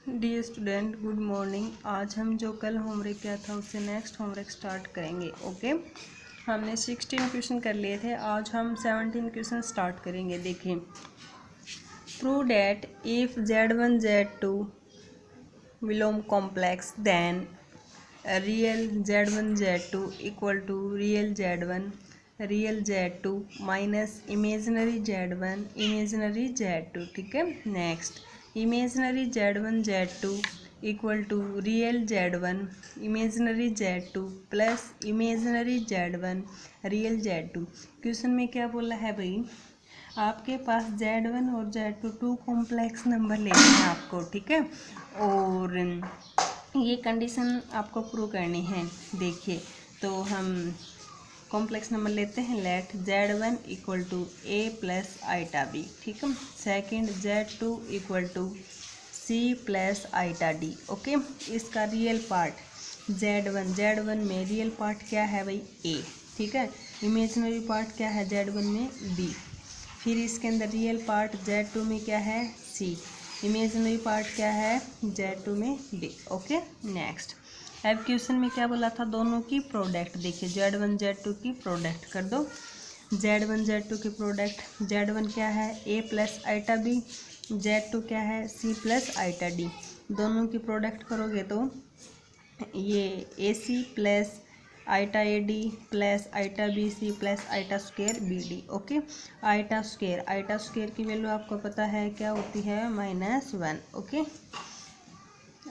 Dear student, good morning. आज हम जो कल होमवर्क किया था उससे नेक्स्ट होमवर्क स्टार्ट करेंगे। ओके, हमने 16 क्वेश्चन कर लिए थे, आज हम 17 क्वेश्चन स्टार्ट करेंगे। देखें, prove that if Z1 Z2 belong complex then real Z1 Z2 equal to real Z2 minus imaginary Z2। ठीक है, next imaginary Z1 Z2 equal to real Z1 imaginary Z2 plus imaginary Z1 real Z2। Question में क्या बोला है भाई, आपके पास Z1 और Z2 to complex number लेने हैं आपको। ठीक है, और ये कंडीशन आपको प्रूव करनी है। देखिए, तो हम कॉम्प्लेक्स नंबर लेते हैं। Let Z1 equal to A plus iota B। ठीक है, second Z2 equal to C plus iota D। Okay, इसका रियल पार्ट Z1 में रियल पार्ट क्या है भाई A। ठीक है, इमेजिनरी पार्ट क्या है Z1 में B। फिर इसके अंदर रियल पार्ट Z2 में क्या है C, इमेजिनरी पार्ट क्या है Z2 में D। ओके, नेक्स्ट अब क्वेश्चन में क्या बोला था, दोनों की प्रोडक्ट। देखिए, Z1 Z2 की प्रोडक्ट कर दो। Z1 Z2 की प्रोडक्ट, Z1 क्या है A plus iota B, Z2 क्या है C प्लस आइटा D। दोनों की प्रोडक्ट करोगे तो ये AC plus iota AD plus iota BC plus iota square BD। Okay, iota square की वैल्यू आपको पता है क्या होती है, -1। ओके,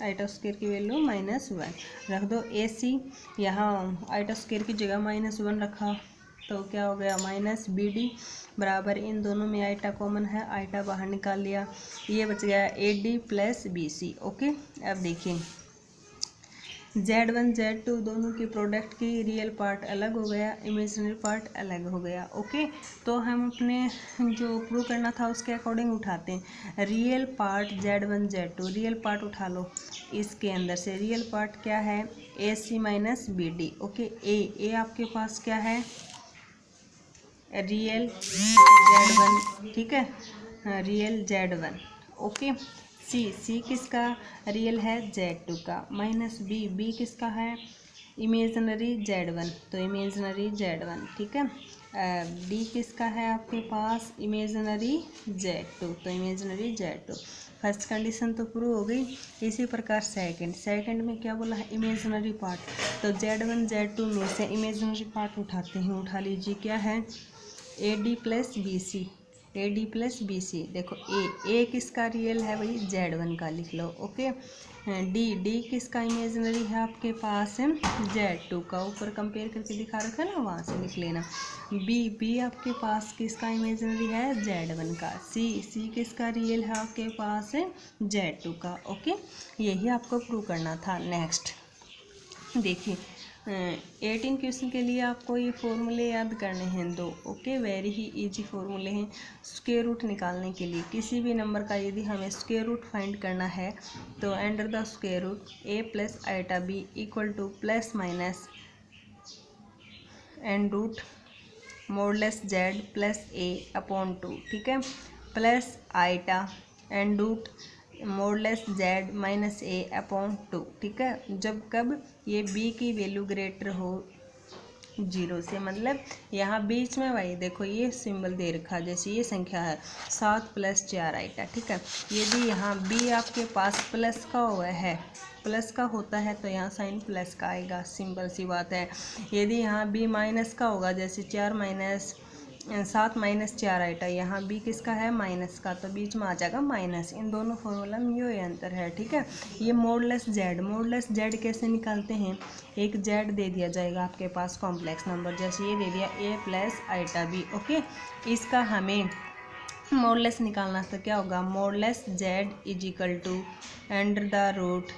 आइटा स्क्वायर की वैल्यू -1 रख दो। AC यहाँ आइटा स्क्वायर की जगह -1 रखा तो क्या हो गया -BD बराबर, इन दोनों में आइटा कॉमन है, आइटा बाहर निकाल लिया, ये बच गया AD प्लस BC। ओके, अब देखिए Z1 Z2 दोनों की प्रोडक्ट की रियल पार्ट अलग हो गया, इमेजिनरी पार्ट अलग हो गया। ओके, तो हम अपने जो प्रूव करना था उसके अकॉर्डिंग उठाते हैं। Real part Z1 Z2 real part उठा लो, इसके अंदर से रियल पार्ट क्या है AC माइनस BD। ओके, ए आपके पास क्या है रियल Z1। ठीक है, रियल Z1। ओके, सी किसका रियल है Z2 का, माइनस बी किसका है इमेजनरी Z1, तो इमेजनरी Z1। ठीक है, डी किसका है आपके पास इमेजनरी Z2, तो इमेजनरी Z2। फर्स्ट कंडीशन तो प्रूव हो गई। इसी प्रकार सेकंड में क्या बोला है इमेजनरी पार्ट, तो Z1 Z2 में से इमेजनरी पार्ट उठाते हैं। उठा लीजिए, क्या है AD प्लस BC। देखो ए किसका रियल है भाई Z1 का, लिख लो। ओके, डी किसका इमेजिनरी है आपके पास Z2 का, ऊपर कंपेयर करके दिखा रखा है ना, वहाँ से लिख लेना। बी आपके पास किसका इमेजिनरी है Z1 का। सी किसका रियल है आपके पास Z2 का। ओके, यही आपको प्रूव करना था। नेक्स्ट देखिए, 18 क्वेश्चन के लिए आपको ये फॉर्मूले याद करने हैं दो। ओके, वेरी ही इजी फॉर्मूले हैं स्क्वायर रूट निकालने के लिए। किसी भी नंबर का यदि हमें स्क्वायर रूट फाइंड करना है तो under the square root A plus iota B equal to plus minus and root modulus Z plus A upon 2। ठीक है, plus iota and root modulus Z minus A upon 2। ठीक है, जब कब ये B की वैल्यू ग्रेटर हो 0 से, मतलब यहाँ बीच में भाई देखो ये सिंबल दे रखा, जैसे ये संख्या है 7 प्लस 4 आइटा। ठीक है, यदि यहाँ B आपके पास प्लस का हुआ है, प्लस का होता है तो यहाँ साइन प्लस का आएगा, सिंपल सी बात है। यदि यहाँ B माइनस का होगा, जैसे 7 माइनस 4 आइटा, यहाँ B किसका है माइनस का, तो बीच में आ जाएगा माइनस। इन दोनों फॉर्मूला में ये अंतर है। ठीक है, ये मॉडुलस Z कैसे निकालते हैं, एक Z दे दिया जाएगा आपके पास कॉम्प्लेक्स नंबर, जैसे ये दे दिया A plus iota B। Okay, इसका हमें मॉडुलस निकालना तो क्या होगा, modulus Z is equal to under the root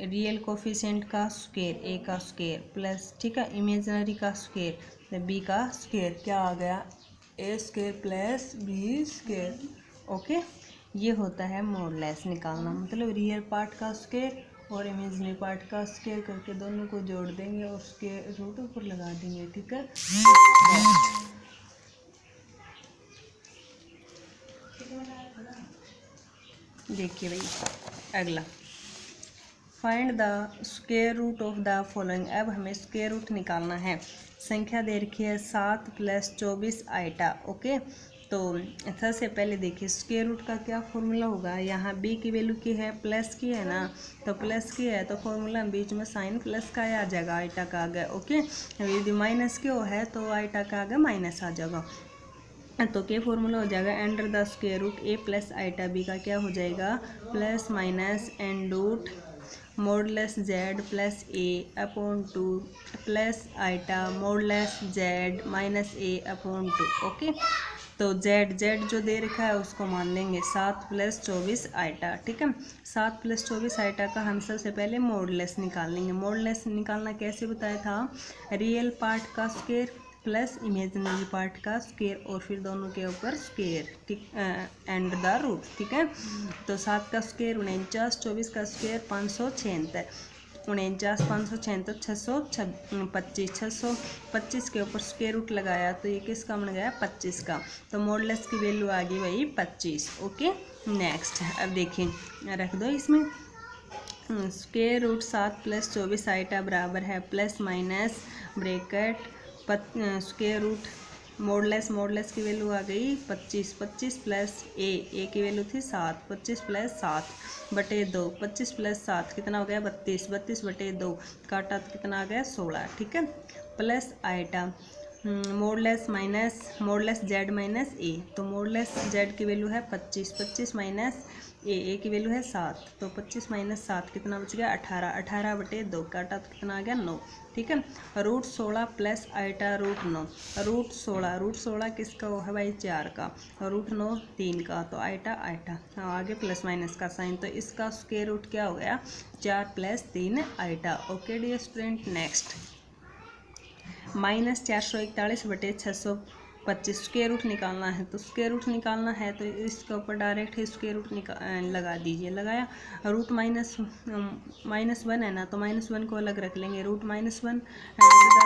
real coefficient का स्क्वायर A का स्क्वायर प्लस, ठीक है, इमेजिनरी का स्क्वायर B का स्क्वायर, क्या आ गया A square plus B square. Okay, ये होता है मॉडुलस निकालना, मतलब रियल पार्ट का स्क्वायर और इमेजिनरी पार्ट का स्क्वायर करके दोनों को जोड़ देंगे और उसके रूट ऊपर लगा देंगे। ठीक है, देखिए भाई अगला find the square root of the following. अब हमें स्क्वायर रूट निकालना है। संख्या दे रखी है 7 + 24 आइटा। ओके, तो सबसे पहले देखिए स्क्वायर रूट का क्या फॉर्मूला होगा। यहाँ b की वैल्यू की है, प्लस की है ना, तो प्लस की है तो फॉर्मूला बीच में साइन प्लस का आ जाएगा, आइटा का आ गया। ओके, यदि माइनस की हो है तो आइटा का आगे माइनस आ जाएगा। तो क्या फॉर्मूला हो जाएगा, under the square root a + iota b का क्या हो जाएगा, plus minus N root modulus z + a/2 plus iota modulus z - a/2। Okay, तो z जो दे रखा है उसको मान लेंगे 7 + 24 आइटा। ठीक है, 7 + 24 आइटा का हम सबसे पहले मॉडलेस निकाल लेंगे। मॉडलेस निकालना कैसे बताया था, रियल पार्ट का स्क्वायर प्लस इमेजिनरी पार्ट का स्क्वायर और फिर दोनों के ऊपर स्क्वायर। ठीक, एंड द रूट। ठीक है, तो 7 का स्क्वायर 49, 24 का स्क्वायर 576, 49 576 625, 625 के ऊपर स्क्वायर रूट लगाया तो ये किसका बन गया, 25 का। तो मॉडलेस की वैल्यू आ गई वही 25। ओके, नेक्स्ट अब देखिए रख दो इसमें स्क्वायर रूट 7 + 24 आइटा बराबर है plus minus bracket square root modulus की वैल्यू आ गई 25, 25 प्लस ए की वैल्यू थी 7, 25 + 7/2, 25 + 7 कितना हो गया 32, 32/2 काटा तो कितना आ गया 16। ठीक है, plus iota modulus z - a, तो मॉडलेस z की वैल्यू है 25, 25 माइनस ए की वैल्यू है 7, तो 25 - 7 कितना बच गया 18, 18/2 काटा तो कितना आ गया 9। ठीक है, root 16 plus iota root 9, root 16 किसका वो है भाई 4 का, और रूट 9 3 का, तो आइटा आगे प्लस माइनस का साइन, तो इसका स्क्वायर रूट क्या हो गया 4 + 3 iota. Okay dear student, next -441/625 square root निकालना है। तो स्क्वायर रूट निकालना है तो इसके ऊपर डायरेक्ट ही स्क्वायर रूट लगा दीजिए। लगाया, रूट -1 है ना, तो -1 को अलग रख लेंगे, रूट -1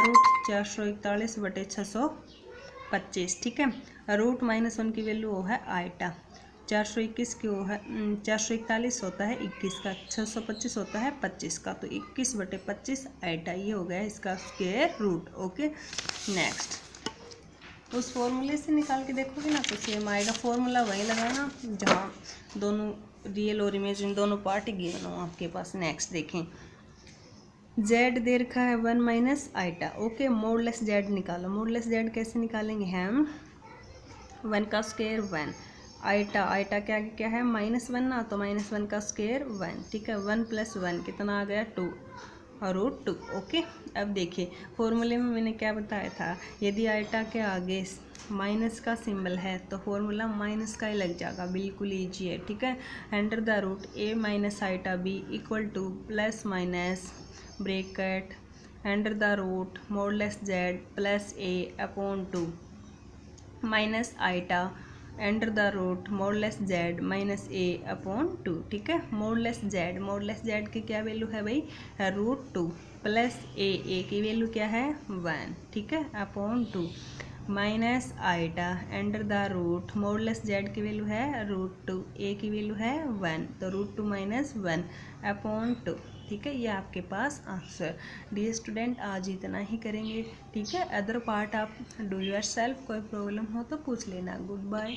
रूट 441/625। ठीक है, रूट -1 की वैल्यू वो है आइटा, 421 की वो है 441 होता है 21 का, 625 होता है 25 का, तो 21/25 आइटा ये हो गया इसका स्क्वायर रूट। ओके, नेक्स्ट उस फॉर्मूले से निकाल के देखोगे ना तो सेम आएगा। फॉर्मूला वही लगाना जहाँ दोनों रियल और इमेजिन दोनों पार्ट गिवन हो आपके पास। नेक्स्ट देखें, z दे रखा है 1 - आइटा। ओके, मॉडलेस z निकालो। मॉडलेस z कैसे निकालेंगे हम, 1 का स्क्वायर 1, आइटा क्या है -1 ना, तो -1 का स्क्वायर 1। ठीक है, 1 + 1 कितना आ गया 2 और रूट 2। ओके, अब देखिए फॉर्मूले में मैंने क्या बताया था, यदि आइटा के आगे माइनस का सिंबल है तो फॉर्मूला माइनस का ही लग जाएगा, बिल्कुल ईजी है। ठीक है, under the root a - iota b = plus minus bracket under the root modulus z + a/2 minus iota under the root modulus z - a/2। ठीक है, मॉडलेस z की क्या वैल्यू है भाई, रूट 2 प्लस ए की वैल्यू क्या है 1। ठीक है, /2 minus iota under the root modulus z की वैल्यू है रूट 2, ए की वैल्यू है 1, तो रूट 2 - 1/2। ठीक है, ये आपके पास आंसर। डियर स्टूडेंट, आज इतना ही करेंगे। ठीक है, अदर पार्ट आप डू योर सेल्फ, कोई प्रॉब्लम हो तो पूछ लेना। Good bye.